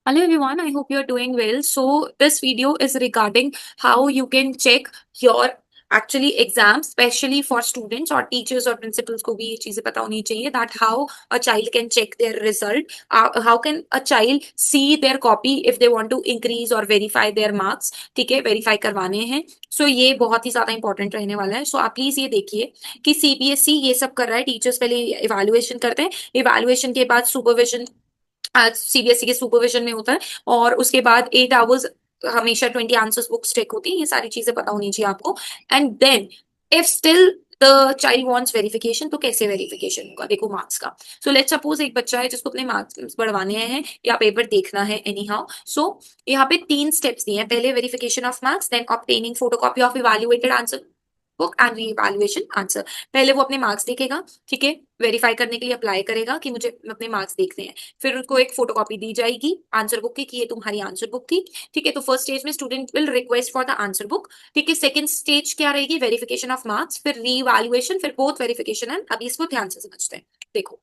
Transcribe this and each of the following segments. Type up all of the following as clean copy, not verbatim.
Hello everyone, I hope you're doing well. So this video is regarding how you can check your actually exams, especially for students or teachers or principals को भी ये चीजें पता होनी चाहिए that how a child can check their result, how can a child see their copy if they want to increase or verify their marks. ठीक है, verify करवाने हैं. सो ये बहुत ही ज्यादा इंपॉर्टेंट रहने वाला है. सो आप प्लीज ये देखिए कि सीबीएसई ये सब कर रहा है. टीचर्स पहले इवेल्युएशन करते हैं, इवेल्युएशन के बाद सुपरविजन सीबीएसई के सुपरविजन में होता है, और उसके बाद 8 आवर्स हमेशा 20 आंसर्स बुक्स चेक होती है. ये सारी चीजें पता होनी चाहिए आपको. And then if still the child wants verification, तो कैसे वेरिफिकेशन होगा? देखो मार्क्स का. सो लेट्स सपोज एक बच्चा है जिसको अपने मार्क्स बढ़वाने हैं या पेपर देखना है एनी हाउ. सो यहाँ पे 3 स्टेप्स दिए हैं. पहले verification of marks, then obtaining photocopy of evaluated answer book and reevaluation answer. पहले वो अपने मार्क्स देखेगा, ठीक है, वेरीफाई करने के लिए अप्लाई करेगा कि मुझे अपने मार्क्स देखने हैं. फिर उनको एक फोटोकॉपी दी जाएगी आंसर बुक की कि ये तुम्हारी आंसर बुक थी. ठीक है, तो फर्स्ट स्टेज में student will request for the answer book. ठीक है, सेकंड स्टेज क्या रहेगी? वेरिफिकेशन ऑफ मार्क्स, फिर रीइवैल्यूएशन, फिर बोथ वेरिफिकेशन एंड. अभी इसको ध्यान से समझते हैं. देखो,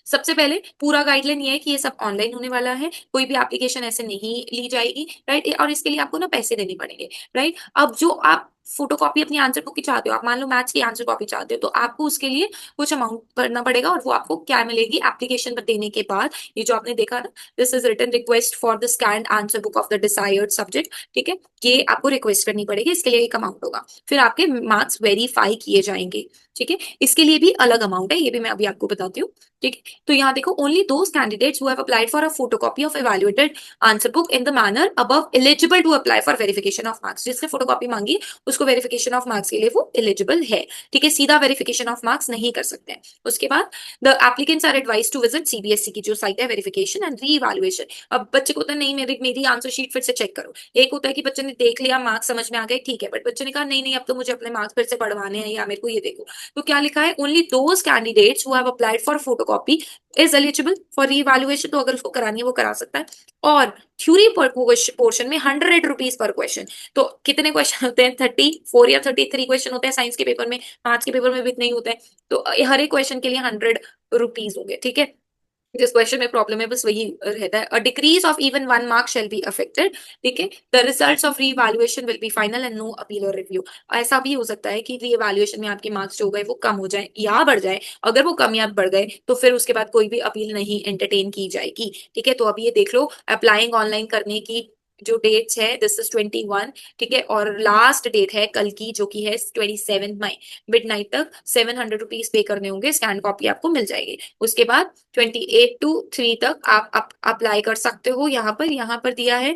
सबसे पहले पूरा गाइडलाइन ये है कि ये सब ऑनलाइन होने वाला है, कोई भी एप्लीकेशन ऐसे नहीं ली जाएगी, राइट. और इसके लिए आपको ना पैसे देने पड़ेंगे, राइट. अब जो आप फोटोकॉपी अपनी आंसर बुक की चाहते हो, आप मान लो मैथ्स की आंसर कॉपी चाहते हो, तो आपको उसके लिए कुछ अमाउंट भरना पड़ेगा, और वो आपको क्या मिलेगी? एप्लीकेशन पर देने के बाद ये जो आपने देखा ना, this is written request for the scanned answer book of the desired subject. ठीक है, ये आपको रिक्वेस्ट करनी पड़ेगी, इसके लिए एक अमाउंट होगा. फिर आपके मार्क्स वेरीफाई किए जाएंगे. ठीक है, इसके लिए भी अलग अमाउंट है, ये भी मैं अभी आपको बताती हूँ. ठीक है, तो यहाँ देखो, only those candidates who have applied for a photocopy of evaluated answer book in the manner above eligible to apply for verification of marks. जिसने फोटोकॉपी मांगी उसको वेरिफिकेशन ऑफ मार्क्स के लिए वो एलिजिबल है. ठीक है, सीधा वेरिफिकेशन ऑफ मार्क्स नहीं कर सकते हैं. उसके बाद the applicants are advise to visit CBSE की जो साइट है वेरिफिकेशन एंड री इवैल्यूएशन. अब बच्चे को तो नहीं, मेरी मेरी आंसर शीट फिर से चेक करो. एक होता है कि बच्चे ने देख लिया, मार्क्स समझ में आ गए, ठीक है, बट बच्चे ने कहा नहीं नहीं, अब तो मुझे अपने मार्क्स फिर से पढ़वाने हैं, या मेरे को ये देखो. तो क्या लिखा है? Only those candidates who have applied for photocopy is eligible for revaluation. तो अगर उसको करानी है वो करा सकता है. और थ्योरी पोर्शन में 100 रुपीज पर क्वेश्चन. तो कितने क्वेश्चन होते हैं? 34 या 33 क्वेश्चन होते हैं साइंस के पेपर में. मैथ्स के पेपर में भी इतने ही होते हैं. तो हर एक क्वेश्चन के लिए 100 रुपीज होंगे. ठीक है, जिस क्वेश्चन में प्रॉब्लम है बस वही रहता है. A decrease of even 1 mark shall be affected. ठीक है, the results of revaluation will be final and no appeal और रिव्यू. ऐसा भी हो सकता है कि रीवैल्यूएशन में आपके मार्क्स जो गए वो कम हो जाए या बढ़ जाए. अगर वो कम या बढ़ गए तो फिर उसके बाद कोई भी अपील नहीं एंटरटेन की जाएगी. ठीक है, तो अभी ये देख लो, अप्लाइंग ऑनलाइन करने की जो डेट्स है, दिस इज 21. ठीक है, और लास्ट डेट है कल की जो कि है 27 मई. मिडनाइट तक 700 रुपीज पे करने होंगे, स्कैन कॉपी आपको मिल जाएगी. उसके बाद 28 to 3 तक आप अप्लाई कर सकते हो. यहाँ पर दिया है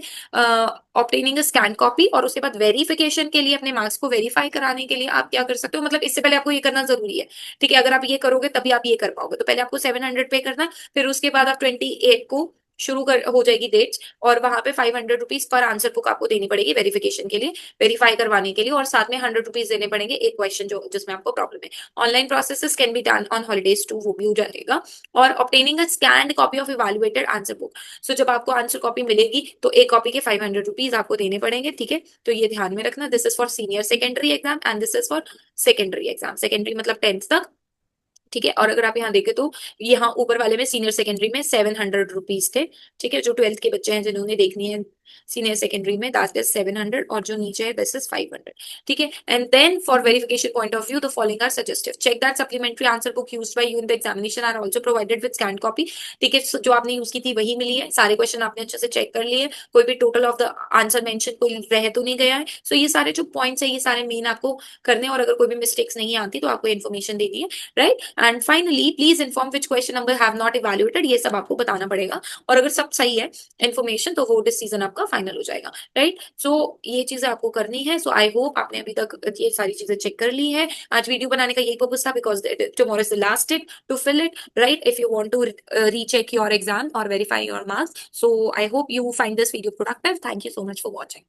ऑब्टेनिंग स्कैन कॉपी, और उसके बाद वेरिफिकेशन के लिए अपने मार्क्स को वेरीफाई कराने के लिए आप क्या कर सकते हो? मतलब इससे पहले आपको ये करना जरूरी है. ठीक है, अगर आप ये करोगे तभी आप ये कर पाओगे. तो पहले आपको 700 पे करना, फिर उसके बाद आप 28 को शुरू कर हो जाएगी डेट्स, और वहां पे 500 रुपीज पर आंसर बुक आपको देनी पड़ेगी वेरिफिकेशन के लिए, वेरीफाई करवाने के लिए, और साथ में 100 रुपीज देने पड़ेंगे एक क्वेश्चन जो जिसमें आपको प्रॉब्लम है. Online process can be done on holidays too, वो भी हो जाएगा. और obtaining a scanned copy of evaluated answer book. So जब आपको आंसर कॉपी मिलेगी तो एक कॉपी के 500 रुपीज आपको देने पड़ेंगे. ठीक है, तो ये ध्यान में रखना. This is for senior secondary exam and this is for secondary exam. Secondary मतलब 10th तक. ठीक है, और अगर आप यहाँ देखें तो यहाँ ऊपर वाले में सीनियर सेकेंडरी में 700 रुपीज थे. ठीक है, जो 12th के बच्चे हैं जिन्होंने देखनी है सीनियर सेकेंडरी में, दैट इज 700, और जो नीचे है दिस इज 500. ठीक है, and then for verification point of view the following are suggestive. Check that supplementary answer book used by you in the examination are also provided with scan copy. ठीक है, जो आपने यूज की थी वही मिली है, सारे क्वेश्चन आपने अच्छे से चेक कर लिए, कोई भी total of the answer mention कोई रह तो नहीं गया है. सो ये सारे जो पॉइंट्स है ये सारे मेन आपको करने, और अगर कोई भी मिस्टेक्स नहीं आती तो आपको इन्फॉर्मेशन दे दी है, right. And finally please inform which question number have not evaluated. ये सब आपको बताना पड़ेगा, और अगर सब सही है इन्फॉर्मेशन तो वो डिसीजन आपका फाइनल हो जाएगा, राइट. सो ये चीजें आपको करनी है. सो आई होप आपने अभी तक ये सारी चीजें चेक कर ली है. आज वीडियो बनाने का यही पर्पस था, because tomorrow is the last day to fill it, right. If you want to recheck your exam और verify your marks, so I hope you find this video productive. Thank you so much for watching.